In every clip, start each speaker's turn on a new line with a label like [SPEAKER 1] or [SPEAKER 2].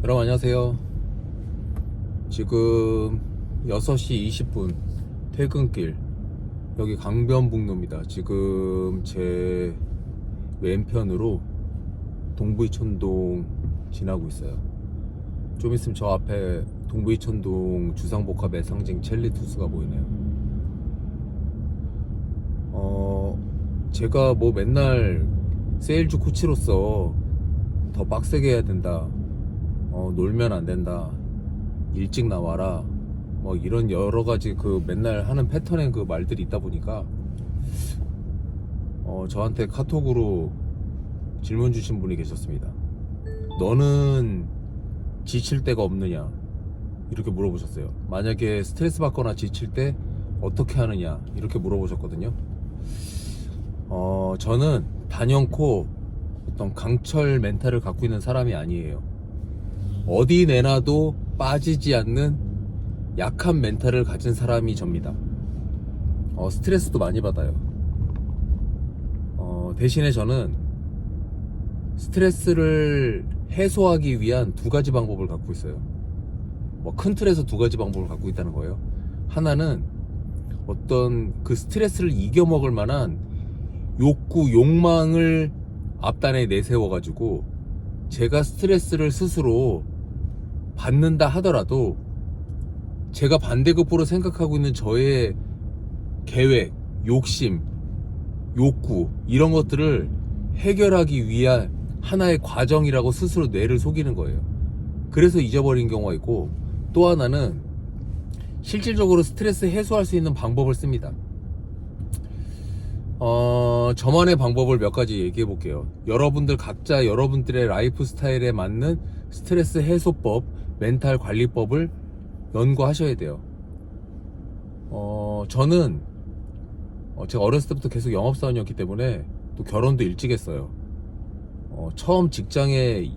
[SPEAKER 1] 여러분 안녕하세요. 지금 6시 20분 퇴근길, 여기 강변북로입니다. 지금 제 왼편으로 동부이촌동 지나고 있어요. 좀 있으면 저 앞에 동부이촌동 주상복합의 상징 첼리투스가 보이네요. 제가 뭐 맨날 세일즈 코치로서 더 빡세게 해야 된다, 놀면 안 된다, 일찍 나와라, 뭐 이런 여러 가지 그 맨날 하는 패턴의 그 말들이 있다 보니까 저한테 카톡으로 질문 주신 분이 계셨습니다. 너는 지칠 때가 없느냐, 이렇게 물어보셨어요. 만약에 스트레스 받거나 지칠 때 어떻게 하느냐, 이렇게 물어보셨거든요. 저는 단연코 어떤 강철 멘탈을 갖고 있는 사람이 아니에요. 어디 내놔도 빠지지 않는 약한 멘탈을 가진 사람이 접니다. 스트레스도 많이 받아요. 대신에 저는 스트레스를 해소하기 위한 두 가지 방법을 갖고 있어요. 뭐 큰 틀에서 두 가지 방법을 갖고 있다는 거예요. 하나는 어떤 그 스트레스를 이겨먹을 만한 욕구, 욕망을 앞단에 내세워가지고 제가 스트레스를 스스로 받는다 하더라도 제가 반대급부로 생각하고 있는 저의 계획, 욕심, 욕구, 이런 것들을 해결하기 위한 하나의 과정이라고 스스로 뇌를 속이는 거예요. 그래서 잊어버린 경우가 있고, 또 하나는 실질적으로 스트레스 해소할 수 있는 방법을 씁니다. 저만의 방법을 몇 가지 얘기해 볼게요. 여러분들 각자 여러분들의 라이프 스타일에 맞는 스트레스 해소법, 멘탈 관리법을 연구하셔야 돼요. 저는 제가 어렸을 때부터 계속 영업사원이었기 때문에 또 결혼도 일찍 했어요. 처음 직장에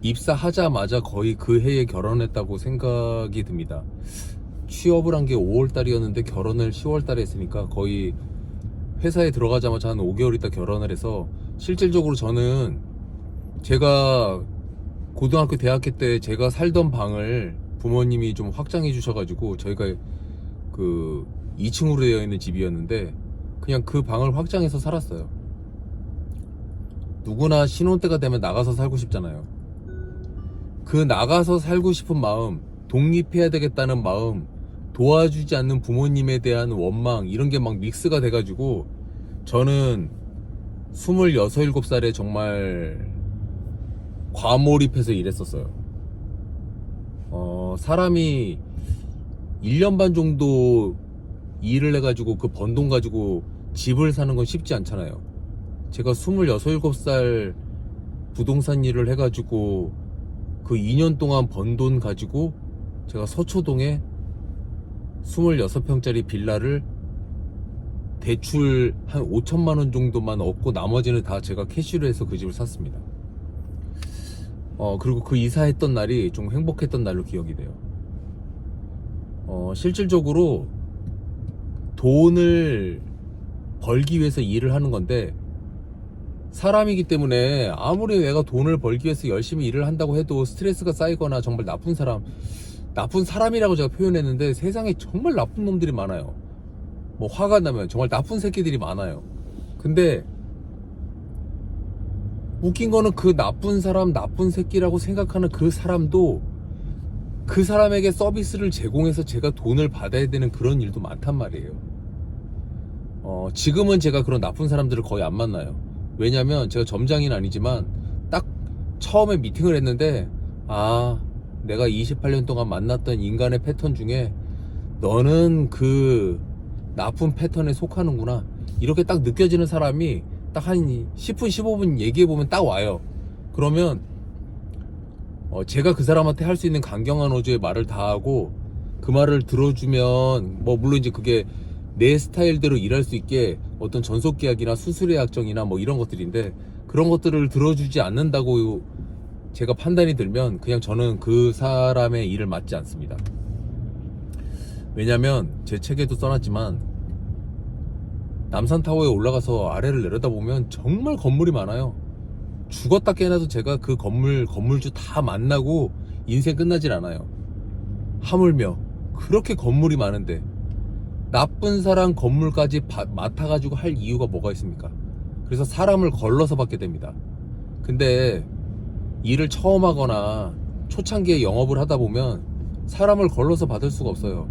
[SPEAKER 1] 입사하자마자 거의 그 해에 결혼했다고 생각이 듭니다. 취업을 한 게 5월달이었는데 결혼을 10월달에 했으니까 거의 회사에 들어가자마자 한 5개월 있다 결혼을 해서, 실질적으로 저는 제가 고등학교 대학교 때 제가 살던 방을 부모님이 좀 확장해 주셔가지고, 저희가 그 2층으로 되어 있는 집이었는데 그냥 그 방을 확장해서 살았어요. 누구나 신혼 때가 되면 나가서 살고 싶잖아요. 그 나가서 살고 싶은 마음, 독립해야 되겠다는 마음, 도와주지 않는 부모님에 대한 원망, 이런 게 막 믹스가 돼가지고 저는 26, 27살에 정말 과몰입해서 일했었어요. 사람이 1년 반 정도 일을 해가지고 그 번 돈 가지고 집을 사는 건 쉽지 않잖아요. 제가 26, 27살 부동산 일을 해가지고 그 2년 동안 번 돈 가지고 제가 서초동에 26평짜리 빌라를 대출 한 5천만원 정도만 얻고 나머지는 다 제가 캐시로 해서 그 집을 샀습니다. 그리고 그 이사했던 날이 좀 행복했던 날로 기억이 돼요. 실질적으로 돈을 벌기 위해서 일을 하는 건데, 사람이기 때문에 아무리 내가 돈을 벌기 위해서 열심히 일을 한다고 해도 스트레스가 쌓이거나 정말 나쁜 사람이라고 제가 표현했는데, 세상에 정말 나쁜 놈들이 많아요. 뭐 화가 나면 정말 나쁜 새끼들이 많아요. 근데 웃긴 거는 그 나쁜 사람, 나쁜 새끼라고 생각하는 그 사람도 그 사람에게 서비스를 제공해서 제가 돈을 받아야 되는 그런 일도 많단 말이에요. 지금은 제가 그런 나쁜 사람들을 거의 안 만나요. 왜냐면 제가 점장이는 아니지만 딱 처음에 미팅을 했는데, 내가 28년 동안 만났던 인간의 패턴 중에 너는 그 나쁜 패턴에 속하는구나, 이렇게 딱 느껴지는 사람이 딱 한 10분 15분 얘기해보면 딱 와요. 그러면 제가 그 사람한테 할 수 있는 강경한 어조의 말을 다 하고, 그 말을 들어주면 뭐 물론 이제 그게 내 스타일대로 일할 수 있게 어떤 전속계약이나 수수료 약정이나 뭐 이런 것들인데, 그런 것들을 들어주지 않는다고 제가 판단이 들면 그냥 저는 그 사람의 일을 맡지 않습니다. 왜냐면 제 책에도 써놨지만 남산타워에 올라가서 아래를 내려다보면 정말 건물이 많아요. 죽었다 깨나도 제가 그 건물주 다 만나고 인생 끝나질 않아요. 하물며 그렇게 건물이 많은데 나쁜 사람 건물까지 맡아가지고 할 이유가 뭐가 있습니까? 그래서 사람을 걸러서 받게 됩니다. 근데 일을 처음 하거나 초창기에 영업을 하다 보면 사람을 걸러서 받을 수가 없어요.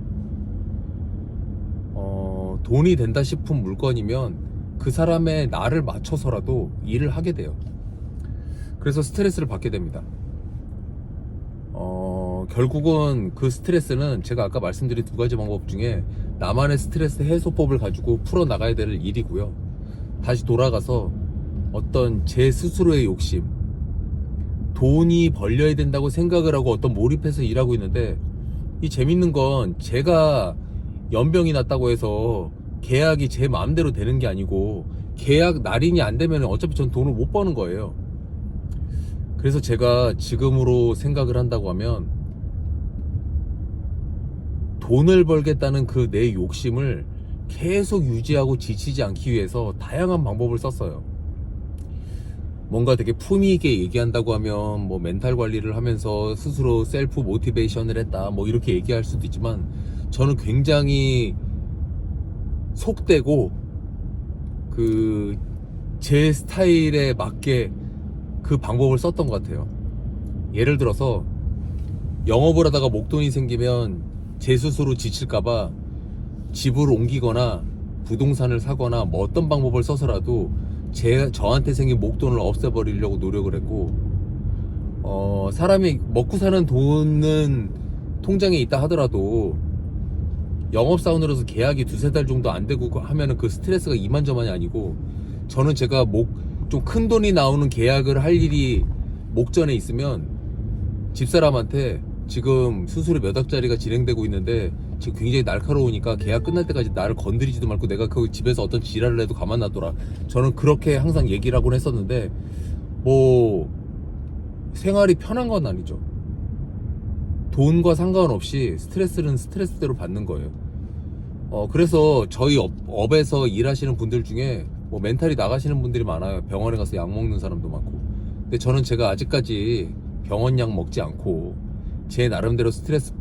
[SPEAKER 1] 돈이 된다 싶은 물건이면 그 사람의 나를 맞춰서라도 일을 하게 돼요. 그래서 스트레스를 받게 됩니다. 결국은 그 스트레스는 제가 아까 말씀드린 두 가지 방법 중에 나만의 스트레스 해소법을 가지고 풀어나가야 될 일이고요. 다시 돌아가서 어떤 제 스스로의 욕심, 돈이 벌려야 된다고 생각을 하고 어떤 몰입해서 일하고 있는데, 이 재밌는 건 제가 연병이 났다고 해서 계약이 제 마음대로 되는 게 아니고 계약 날인이 안 되면 어차피 전 돈을 못 버는 거예요. 그래서 제가 지금으로 생각을 한다고 하면 돈을 벌겠다는 그 내 욕심을 계속 유지하고 지치지 않기 위해서 다양한 방법을 썼어요. 뭔가 되게 품위 있게 얘기한다고 하면 뭐 멘탈 관리를 하면서 스스로 셀프 모티베이션을 했다 뭐 이렇게 얘기할 수도 있지만, 저는 굉장히 속되고 그 제 스타일에 맞게 그 방법을 썼던 것 같아요. 예를 들어서 영업을 하다가 목돈이 생기면 제 스스로 지칠까봐 집을 옮기거나 부동산을 사거나 뭐 어떤 방법을 써서라도 저한테 생긴 목돈을 없애버리려고 노력을 했고, 사람이 먹고 사는 돈은 통장에 있다 하더라도 영업사원으로서 계약이 두세 달 정도 안 되고 하면은 그 스트레스가 이만저만이 아니고, 저는 제가 좀 큰 돈이 나오는 계약을 할 일이 목전에 있으면 집사람한테 지금 수수료 몇 억짜리가 진행되고 있는데 지금 굉장히 날카로우니까 계약 끝날 때까지 나를 건드리지도 말고 내가 그 집에서 어떤 지랄을 해도 가만 놔둬라, 저는 그렇게 항상 얘기를 하곤 했었는데, 뭐 생활이 편한 건 아니죠. 돈과 상관없이 스트레스는 스트레스대로 받는 거예요. 그래서 저희 업에서 일하시는 분들 중에 뭐 멘탈이 나가시는 분들이 많아요. 병원에 가서 약 먹는 사람도 많고. 근데 저는 제가 아직까지 병원 약 먹지 않고 제 나름대로 스트레스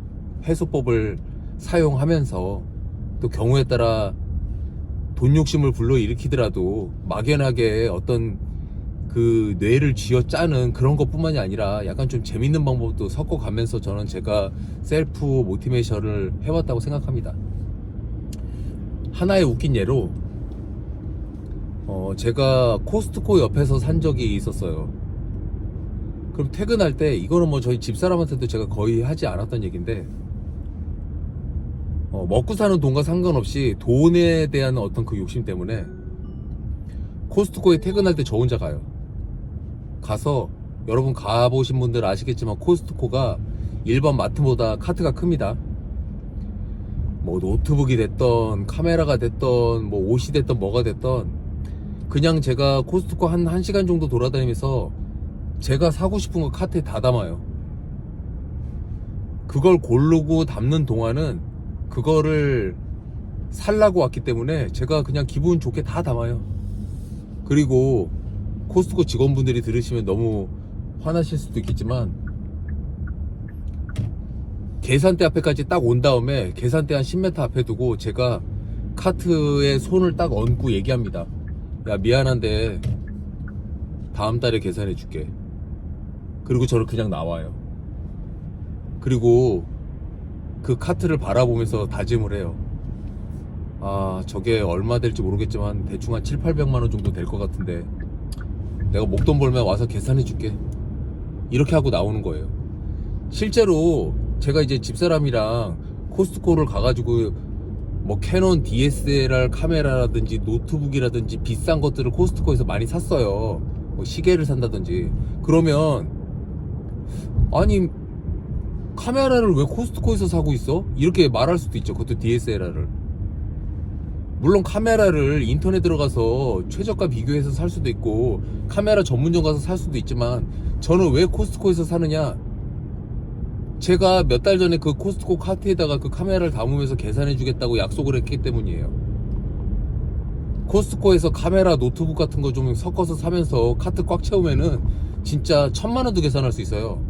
[SPEAKER 1] 해소법을 사용하면서, 또 경우에 따라 돈 욕심을 불러일으키더라도 막연하게 어떤 그 뇌를 쥐어짜는 그런 것뿐만이 아니라 약간 좀 재밌는 방법도 섞어가면서 저는 제가 셀프 모티베이션을 해왔다고 생각합니다. 하나의 웃긴 예로, 제가 코스트코 옆에서 산 적이 있었어요. 그럼 퇴근할 때, 이거는 뭐 저희 집사람한테도 제가 거의 하지 않았던 얘기인데, 먹고 사는 돈과 상관없이 돈에 대한 어떤 그 욕심 때문에 코스트코에 퇴근할 때 저 혼자 가요. 가서, 여러분 가보신 분들 아시겠지만 코스트코가 일반 마트보다 카트가 큽니다. 뭐 노트북이 됐던 카메라가 됐던 뭐 옷이 됐던 뭐가 됐던, 그냥 제가 코스트코 한 1시간 정도 돌아다니면서 제가 사고 싶은 거 카트에 다 담아요. 그걸 고르고 담는 동안은 그거를 살라고 왔기 때문에 제가 그냥 기분 좋게 다 담아요. 그리고 코스트코 직원분들이 들으시면 너무 화나실 수도 있겠지만, 계산대 앞에까지 딱 온 다음에 계산대 한 10m 앞에 두고 제가 카트에 손을 딱 얹고 얘기합니다. 야, 미안한데 다음 달에 계산해 줄게. 그리고 저를 그냥 나와요. 그리고 그 카트를 바라보면서 다짐을 해요. 아, 저게 얼마 될지 모르겠지만 대충 한 700~800만 원 정도 될 것 같은데 내가 목돈 벌면 와서 계산해 줄게. 이렇게 하고 나오는 거예요. 실제로 제가 이제 집사람이랑 코스트코를 가가지고 뭐 캐논 DSLR 카메라라든지 노트북이라든지 비싼 것들을 코스트코에서 많이 샀어요. 뭐 시계를 산다든지. 그러면 아니 카메라를 왜 코스트코에서 사고 있어? 이렇게 말할 수도 있죠. 그것도 DSLR을. 물론 카메라를 인터넷 들어가서 최저가 비교해서 살 수도 있고 카메라 전문점 가서 살 수도 있지만, 저는 왜 코스트코에서 사느냐? 제가 몇 달 전에 그 코스트코 카트에다가 그 카메라를 담으면서 계산해 주겠다고 약속을 했기 때문이에요. 코스트코에서 카메라, 노트북 같은 거 좀 섞어서 사면서 카트 꽉 채우면은 진짜 1000만원도 계산할 수 있어요.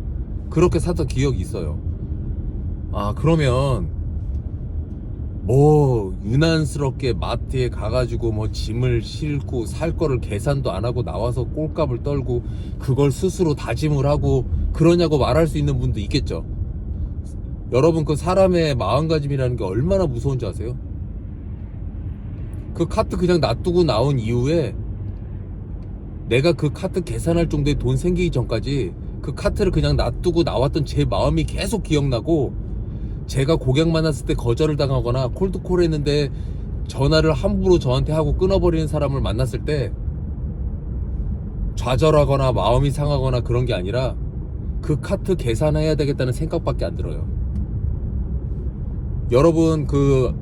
[SPEAKER 1] 그렇게 샀던 기억이 있어요. 아, 그러면 뭐 유난스럽게 마트에 가가지고 뭐 짐을 싣고 살 거를 계산도 안 하고 나와서 꼴값을 떨고 그걸 스스로 다짐을 하고 그러냐고 말할 수 있는 분도 있겠죠. 여러분, 그 사람의 마음가짐이라는 게 얼마나 무서운지 아세요? 그 카트 그냥 놔두고 나온 이후에 내가 그 카트 계산할 정도의 돈 생기기 전까지 그 카트를 그냥 놔두고 나왔던 제 마음이 계속 기억나고, 제가 고객 만났을 때 거절을 당하거나 콜드콜 했는데 전화를 함부로 저한테 하고 끊어버리는 사람을 만났을 때 좌절하거나 마음이 상하거나 그런 게 아니라 그 카트 계산해야 되겠다는 생각밖에 안 들어요. 여러분, 그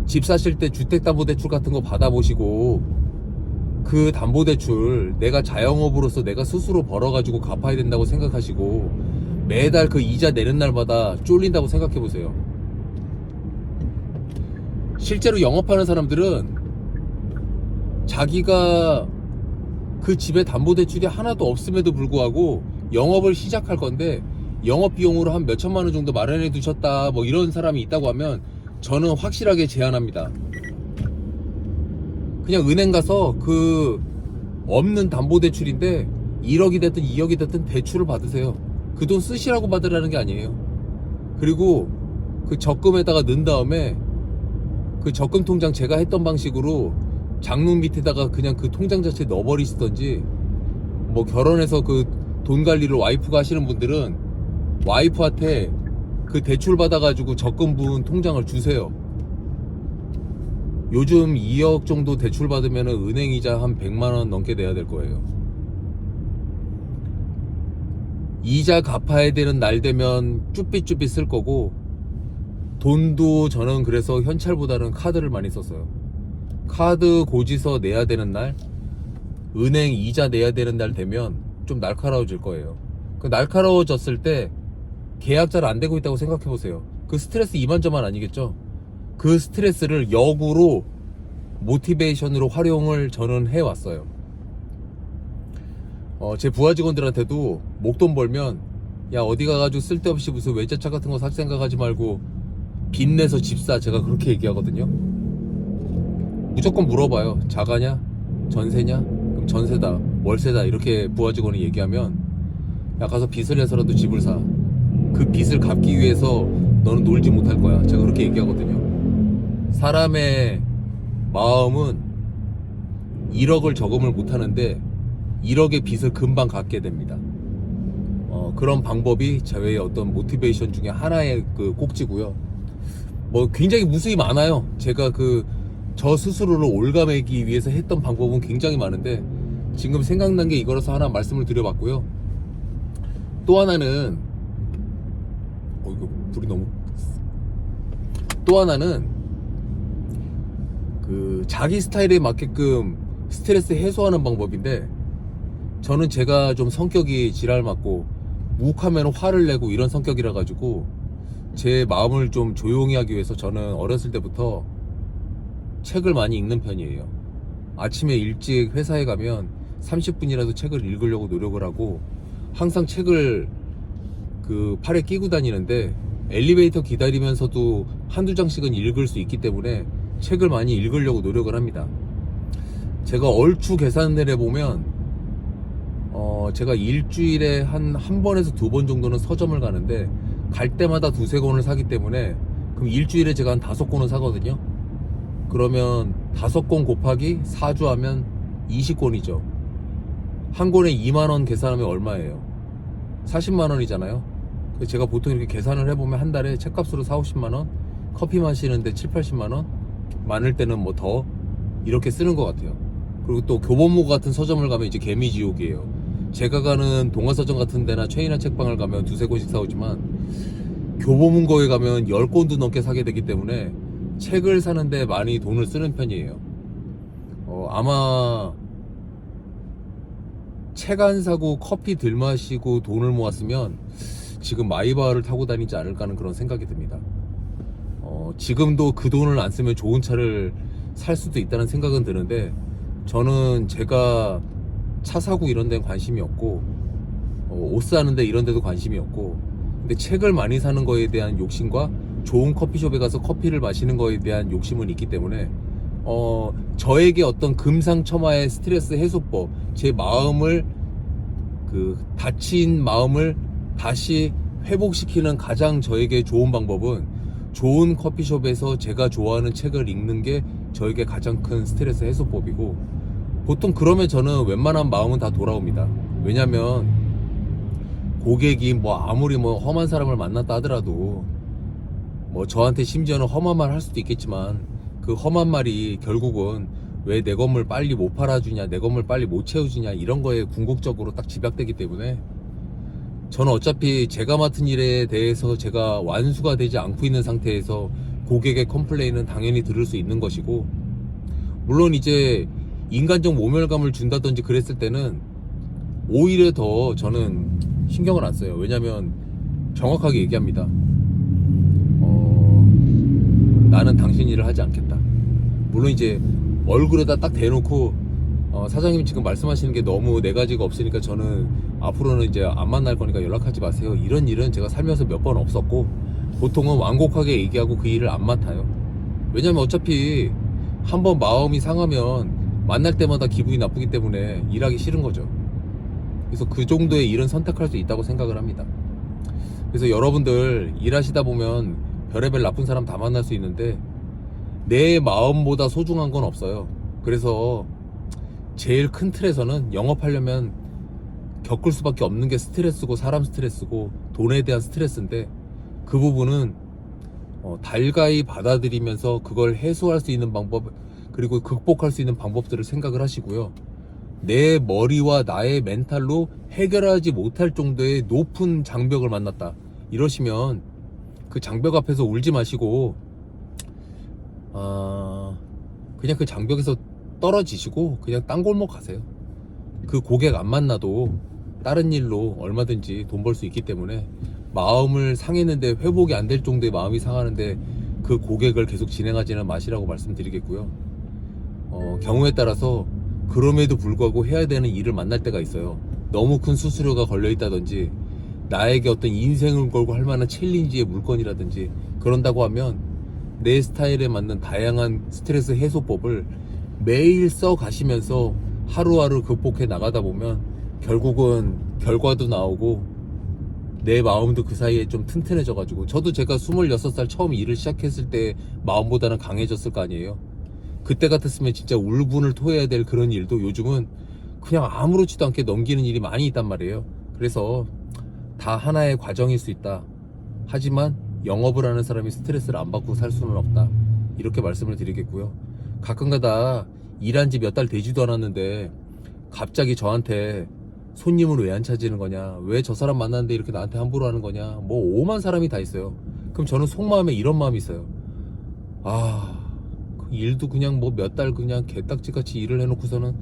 [SPEAKER 1] 집 사실 때 주택담보대출 같은 거 받아보시고 그 담보대출 내가 자영업으로서 내가 스스로 벌어가지고 갚아야 된다고 생각하시고 매달 그 이자 내는 날마다 쫄린다고 생각해보세요. 실제로 영업하는 사람들은 자기가 그 집에 담보대출이 하나도 없음에도 불구하고 영업을 시작할 건데 영업비용으로 한 몇천만 원 정도 마련해 두셨다 뭐 이런 사람이 있다고 하면 저는 확실하게 제안합니다. 그냥 은행 가서 그 없는 담보대출인데 1억이 됐든 2억이 됐든 대출을 받으세요. 그 돈 쓰시라고 받으라는 게 아니에요. 그리고 그 적금에다가 넣은 다음에 그 적금 통장 제가 했던 방식으로 장롱 밑에다가 그냥 그 통장 자체 넣어버리시던지, 뭐 결혼해서 그 돈 관리를 와이프가 하시는 분들은 와이프한테 그 대출 받아가지고 적금 부은 통장을 주세요. 요즘 2억 정도 대출 받으면 은행이자 한 100만원 넘게 내야 될 거예요. 이자 갚아야 되는 날 되면 쭈삣쭈삣 쓸 거고, 돈도 저는 그래서 현찰보다는 카드를 많이 썼어요. 카드 고지서 내야 되는 날, 은행 이자 내야 되는 날 되면 좀 날카로워질 거예요. 그 날카로워졌을 때 계약 잘 안 되고 있다고 생각해 보세요. 그 스트레스 이만저만 아니겠죠? 그 스트레스를 역으로 모티베이션으로 활용을 저는 해왔어요. 제 부하 직원들한테도 목돈 벌면 야 어디 가가지고 쓸데없이 무슨 외제차 같은 거 살 생각하지 말고 빚내서 집 사, 제가 그렇게 얘기하거든요. 무조건 물어봐요. 자가냐? 전세냐? 그럼 전세다, 월세다, 이렇게 부하 직원이 얘기하면 야 가서 빚을 내서라도 집을 사. 그 빚을 갚기 위해서 너는 놀지 못할 거야. 제가 그렇게 얘기하거든요. 사람의 마음은 1억을 저금을 못하는데 1억의 빚을 금방 갚게 됩니다. 그런 방법이 저의 어떤 모티베이션 중에 하나의 그 꼭지고요. 뭐 굉장히 무수히 많아요. 제가 저 스스로를 올가매기 위해서 했던 방법은 굉장히 많은데 지금 생각난 게 이거라서 하나 말씀을 드려봤고요. 또 하나는 이거 불이 너무, 또 하나는 그 자기 스타일에 맞게끔 스트레스 해소하는 방법인데, 저는 제가 좀 성격이 지랄맞고 욱하면 화를 내고 이런 성격이라 가지고 제 마음을 좀 조용히 하기 위해서 저는 어렸을 때부터 책을 많이 읽는 편이에요. 아침에 일찍 회사에 가면 30분이라도 책을 읽으려고 노력을 하고 항상 책을 그 팔에 끼고 다니는데 엘리베이터 기다리면서도 한두 장씩은 읽을 수 있기 때문에 책을 많이 읽으려고 노력을 합니다. 제가 얼추 계산을 해보면 제가 일주일에 한 번에서 2번 정도는 서점을 가는데 갈 때마다 2-3권을 사기 때문에 그럼 일주일에 제가 한 5권은 사거든요. 그러면 5권 곱하기 4주 하면 20권이죠. 한 권에 2만원 계산하면 얼마예요? 40만원이잖아요. 제가 보통 이렇게 계산을 해보면 한 달에 책값으로 40-50만원, 커피 마시는데 70-80만원, 많을 때는 뭐 더 이렇게 쓰는 것 같아요. 그리고 또 교보문 같은 서점을 가면 이제 개미지옥이에요. 제가 가는 동화서점 같은 데나 최인화 책방을 가면 2-3권씩 사오지만 교보문고에 가면 10권도 넘게 사게 되기 때문에 책을 사는데 많이 돈을 쓰는 편이에요. 아마 책 안 사고 커피 들 마시고 돈을 모았으면 지금 마이바흐를 타고 다니지 않을까 하는 그런 생각이 듭니다. 지금도 그 돈을 안 쓰면 좋은 차를 살 수도 있다는 생각은 드는데, 저는 제가 차 사고 이런 데는 관심이 없고, 옷 사는데 이런 데도 관심이 없고, 근데 책을 많이 사는 거에 대한 욕심과 좋은 커피숍에 가서 커피를 마시는 거에 대한 욕심은 있기 때문에, 저에게 어떤 금상첨화의 스트레스 해소법, 제 마음을, 다친 마음을 다시 회복시키는 가장 저에게 좋은 방법은 좋은 커피숍에서 제가 좋아하는 책을 읽는 게 저에게 가장 큰 스트레스 해소법이고, 보통 그러면 저는 웬만한 마음은 다 돌아옵니다. 왜냐면 고객이 뭐 아무리 뭐 험한 사람을 만났다 하더라도, 뭐 저한테 심지어는 험한 말 할 수도 있겠지만, 그 험한 말이 결국은 왜 내 건물 빨리 못 팔아주냐, 내 건물 빨리 못 채워주냐, 이런 거에 궁극적으로 딱 집약되기 때문에, 저는 어차피 제가 맡은 일에 대해서 제가 완수가 되지 않고 있는 상태에서 고객의 컴플레인은 당연히 들을 수 있는 것이고, 물론 이제 인간적 모멸감을 준다든지 그랬을 때는 오히려 더 저는 신경을 안 써요. 왜냐면 정확하게 얘기합니다. 나는 당신 일을 하지 않겠다. 물론 이제 얼굴에다 딱 대놓고, 사장님 지금 말씀하시는 게 너무 네 가지가 없으니까 저는 앞으로는 이제 안 만날 거니까 연락하지 마세요, 이런 일은 제가 살면서 몇 번 없었고, 보통은 완곡하게 얘기하고 그 일을 안 맡아요. 왜냐면 어차피 한번 마음이 상하면 만날 때마다 기분이 나쁘기 때문에 일하기 싫은 거죠. 그래서 그 정도의 일은 선택할 수 있다고 생각을 합니다. 그래서 여러분들 일하시다 보면 별의별 나쁜 사람 다 만날 수 있는데, 내 마음보다 소중한 건 없어요. 그래서 제일 큰 틀에서는 영업하려면 겪을 수밖에 없는 게 스트레스고, 사람 스트레스고, 돈에 대한 스트레스인데, 그 부분은 달가히 받아들이면서 그걸 해소할 수 있는 방법, 그리고 극복할 수 있는 방법들을 생각을 하시고요. 내 머리와 나의 멘탈로 해결하지 못할 정도의 높은 장벽을 만났다, 이러시면 그 장벽 앞에서 울지 마시고, 그냥 그 장벽에서 떨어지시고 그냥 딴 골목 가세요. 그 고객 안 만나도 다른 일로 얼마든지 돈 벌 수 있기 때문에, 마음을 상했는데 회복이 안 될 정도의 마음이 상하는데 그 고객을 계속 진행하지는 마시라고 말씀드리겠고요. 경우에 따라서 그럼에도 불구하고 해야 되는 일을 만날 때가 있어요. 너무 큰 수수료가 걸려 있다든지, 나에게 어떤 인생을 걸고 할 만한 챌린지의 물건이라든지 그런다고 하면, 내 스타일에 맞는 다양한 스트레스 해소법을 매일 써 가시면서 하루하루 극복해 나가다 보면 결국은 결과도 나오고 내 마음도 그 사이에 좀 튼튼해져 가지고, 저도 제가 26살 처음 일을 시작했을 때 마음보다는 강해졌을 거 아니에요. 그때 같았으면 진짜 울분을 토해야 될 그런 일도 요즘은 그냥 아무렇지도 않게 넘기는 일이 많이 있단 말이에요. 그래서 다 하나의 과정일 수 있다. 하지만 영업을 하는 사람이 스트레스를 안 받고 살 수는 없다, 이렇게 말씀을 드리겠고요. 가끔가다 일한 지 몇 달 되지도 않았는데 갑자기 저한테 손님을 왜 안 찾는 거냐, 왜 저 사람 만났는데 이렇게 나한테 함부로 하는 거냐, 뭐 오만 사람이 다 있어요. 그럼 저는 속마음에 이런 마음이 있어요. 그 일도 그냥 뭐 몇 달 그냥 개딱지같이 일을 해놓고서는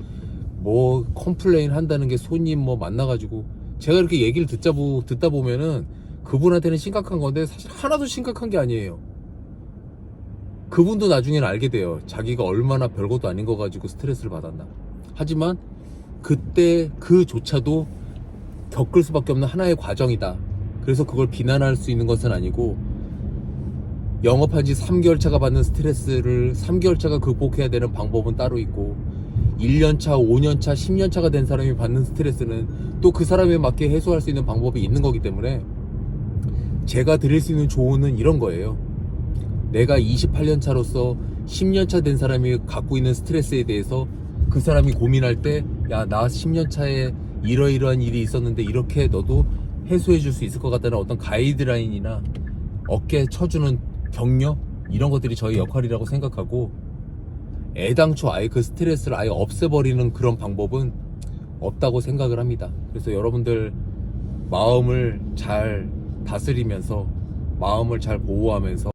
[SPEAKER 1] 뭐 컴플레인 한다는 게 손님 뭐 만나가지고, 제가 이렇게 얘기를 듣다 보면은 그분한테는 심각한 건데 사실 하나도 심각한 게 아니에요. 그분도 나중에는 알게 돼요. 자기가 얼마나 별것도 아닌 거 가지고 스트레스를 받았나. 하지만 그때 그조차도 겪을 수밖에 없는 하나의 과정이다. 그래서 그걸 비난할 수 있는 것은 아니고, 영업한 지 3개월 차가 받는 스트레스를 3개월 차가 극복해야 되는 방법은 따로 있고, 1년 차, 5년 차, 10년 차가 된 사람이 받는 스트레스는 또 그 사람에 맞게 해소할 수 있는 방법이 있는 거기 때문에, 제가 드릴 수 있는 조언은 이런 거예요. 내가 28년 차로서 10년 차 된 사람이 갖고 있는 스트레스에 대해서 그 사람이 고민할 때, 야, 나 10년 차에 이러이러한 일이 있었는데 이렇게 너도 해소해 줄 수 있을 것 같다는 어떤 가이드라인이나 어깨 쳐주는 격려, 이런 것들이 저희 역할이라고 생각하고, 애당초 아예 그 스트레스를 아예 없애버리는 그런 방법은 없다고 생각을 합니다. 그래서 여러분들 마음을 잘 다스리면서, 마음을 잘 보호하면서